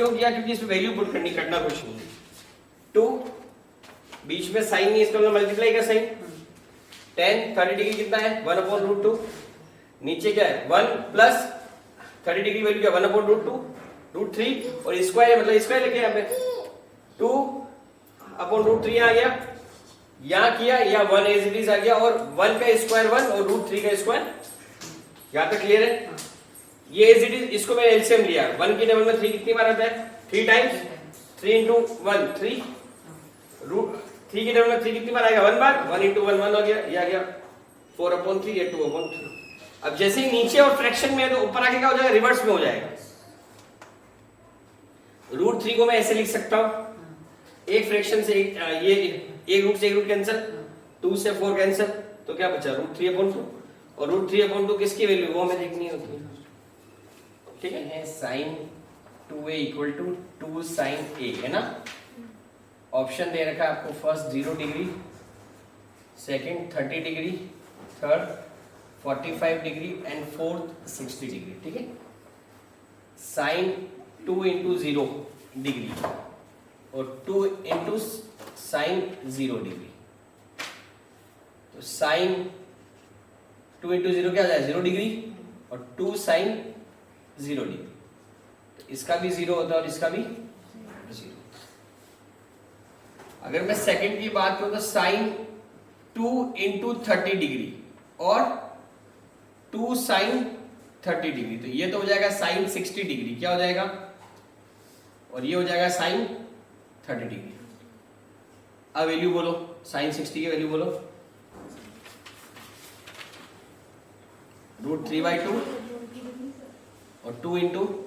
क्यों किया? क्योंकि इसमें वैल्यू पुट करना कुछ नहीं। 2 बीच में साइन नहीं, इसको मल्टीप्लाई का साइन। 10 30 डिग्री कितना है? 1/√2। नीचे क्या है? 1 प्लस 30 डिग्री वैल्यू क्या? 1/√2 √3 और स्क्वायर मतलब स्क्वायर लेके यहाँ पे 2/√3 आ गया, यहाँ किया या 1 एज इट इज आ गया, और 1 का स्क्वायर 1 और √3 का स्क्वायर। यहाँ पे क्लियर है? ये एज इट इज, इसको मैंने एलसीएम लिया। 1 की टेबल में 3 कितनी बार आता है? 3 टाइम्स। 3 × 1 3, √3 की टेबल में 3 कितनी बार आएगा? 1 बार। 1 × 1 1 हो गया, ये आ गया 4/3 या 2/3। अब जैसे ही नीचे और फ्रैक्शन में है तो ऊपर आके क्या हो जाएगा? रिवर्स में हो जाएगा। √3 को मैं ऐसे लिख सकता हूं, एक फ्रैक्शन से ये एक रूट से एक रूट कैंसिल, 2 से 4 कैंसिल, तो क्या बचा? √3/2। और √3/2 किसकी वैल्यू? वो हमें देखनी होती है। ठीक है, sin 2a = 2 sin a है ना। ऑप्शन दे रखा है आपको, first 0 degree, second 30 degree, third 45 degree and fourth 60 degree. ठीक है, sin 2 × 0 डिग्री और 2 × sin 0 डिग्री। तो sin 2 × 0 क्या आ जाए? 0 डिग्री, और 2 sin 0 डिग्री। तो इसका भी 0 होता है और इसका भी 0। अगर मैं सेकंड की बात करूं तो sin 2 × 30 डिग्री और 2 sin 30 डिग्री, तो ये तो हो जाएगा sin 60 डिग्री। क्या हो जाएगा? और ये हो जाएगा sin 30 डिग्री। अब वैल्यू बोलो, sin 60 की वैल्यू बोलो। √3/2 और 2 ×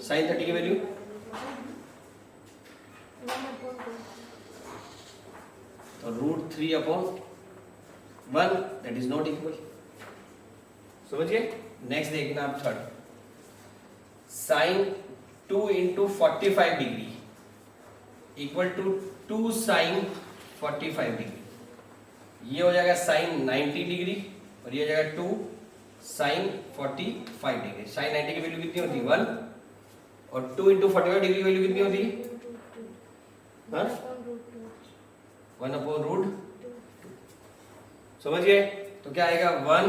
sin 30 की वैल्यू तो √3/1, दैट इज नॉट इक्वल। समझिए। नेक्स्ट देखना आप third, sin 2 × 45 degree = 2 sin 45 degree. ये हो जाएगा sin 90 डिग्री और ये हो जाएगा 2 sin 45 डिग्री। sin 90 की वैल्यू कितनी होती है? 1, और 2 × 45 डिग्री की वैल्यू कितनी होती है? 1/√2। समझ गए? तो क्या आएगा? 1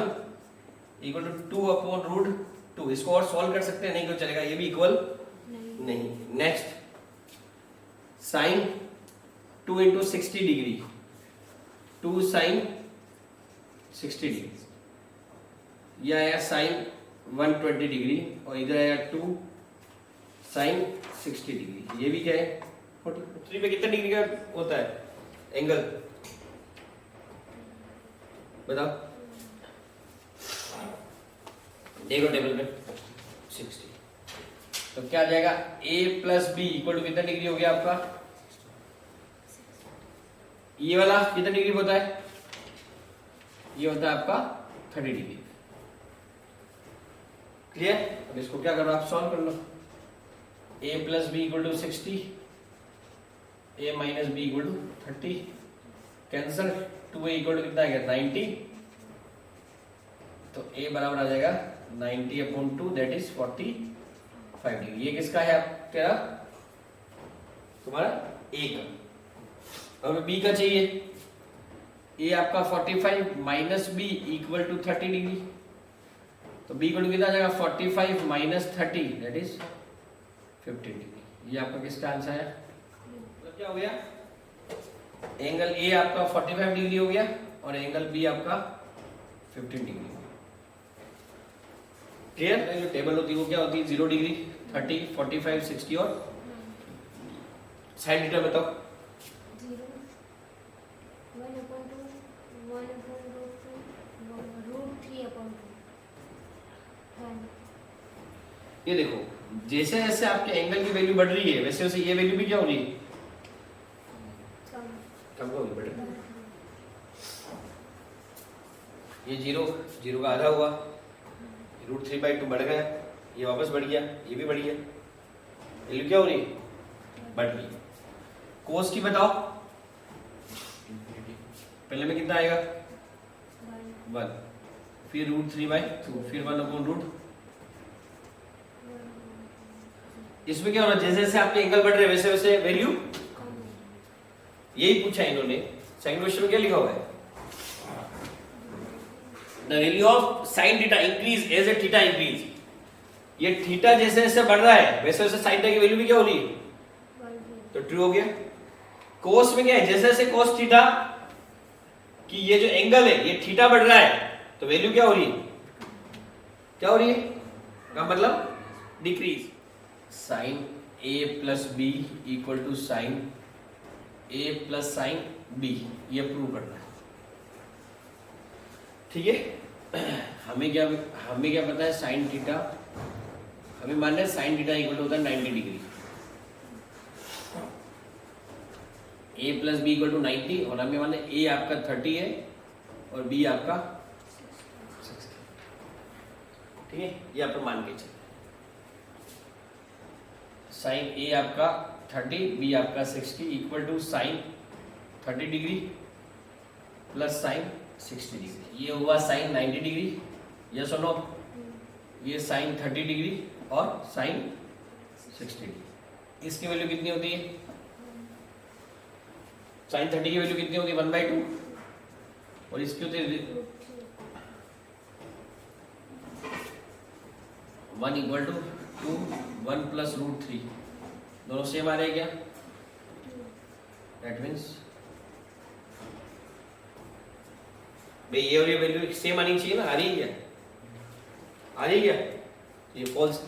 = 2/√2। इसको और सॉल्व कर सकते हैं? नहीं तो चलेगा, ये भी इक्वल नहीं। Next, sin 2 × 60 degree 2 sin 60 degree. यह आया sin 120 डिग्री और इधर आया 2 sin 60 डिग्री। ये भी क्या है? 43 पे कितना डिग्री का होता है एंगल? बताओ, देखो टेबल में 60। तो क्या आ जाएगा? a + b = कितना डिग्री हो गया आपका? ये वाला कितना डिग्री होता है? ये होता है आपका 30 डिग्री। क्लियर? अब इसको क्या करो, आप सॉल्व कर लो। a + b = 60, a - b = 30, cancel. 2a = कितना आ गया? 90, तो a बराबर आ जाएगा 90/2, दैट इज 45 डिग्री। ये किसका है? आप तेरा तुम्हारा a का। अब b का चाहिए। a आपका 45 - b = 30 डिग्री, तो b = कितना आ जाएगा? 45 - 30, दैट इज 15 डिग्री। ये आपका किसका आंसर है? मतलब क्या हो गया? एंगल a आपका 45 डिग्री हो गया और एंगल b आपका 15 डिग्री। क्लियर? जो टेबल होती है वो क्या होती है? 0 डिग्री, 30, 45, 60 और साइन थीटा बताओ। 0, 1/2, 1/√2, √3/2। ये देखो, जैसे जैसे आपके एंगल की वैल्यू बढ़ रही है वैसे वैसे ये वैल्यू भी क्या हो रही है? कम हो रही है। ये 0 का आधा हुआ, √3/2 बढ़ गया, ये वापस बढ़ गया, ये भी बढ़ गया। वैल्यू क्या हो रही है? बढ़ रही है। कोस की बताओ, पहले में कितना आएगा? 1, फिर √3/2, फिर 1/√, इसमें क्या हो रहा है, जैसे जैसे आपके एंगल बढ़ रहे हैं वैसे वैसे वैल्यू, यही पूछा है इन्होंने। सेकंड क्वेश्चन में क्या लिखा हुआ है, the value of sine theta increase as a theta increase. ये थीटा जैसे जैसे बढ़ रहा है वैसे वैसे साइन थीटा की वैल्यू भी क्या हो रही है, तो ट्रू हो गया। कोस में क्या है, जैसे जैसे कोस थीटा कि ये जो एंगल है ये थीटा बढ़ रहा है तो वैल्यू क्या हो रही है, क्या हो रही है, का मतलब decrease. Sine A plus B equal to sine A plus sine B, ये प्रूव करना है, ठीक है। हमें क्या पता है, साइन थीटा हमें मानना है साइन थीटा इक्वल टू होता है 90 degree, A plus B equal to 90, और हमें मानना है ए आपका 30 है और बी आपका 60, ठीक है। ये आप मान के चलिए, साइन ए आपका 30 बी आपका 60 equal to sine 30 degree plus sine 60 degree. ये हुआ साइन 90 डिग्री, यस और नो, ये साइन 30 डिग्री और साइन 60 डिग्री। इसकी वैल्यू कितनी होती है, साइन 30 की वैल्यू कितनी होती है 1/2, और इसकी होती है 1 इक्वल टू 2 1 प्लस √3, दोनों सेम आ रहे हैं क्या, दैट मीन्स भाई ये और ये वैल्यू सेम आनी चाहिए ना, आ रही है क्या, आ रही है क्या, ये फॉल्स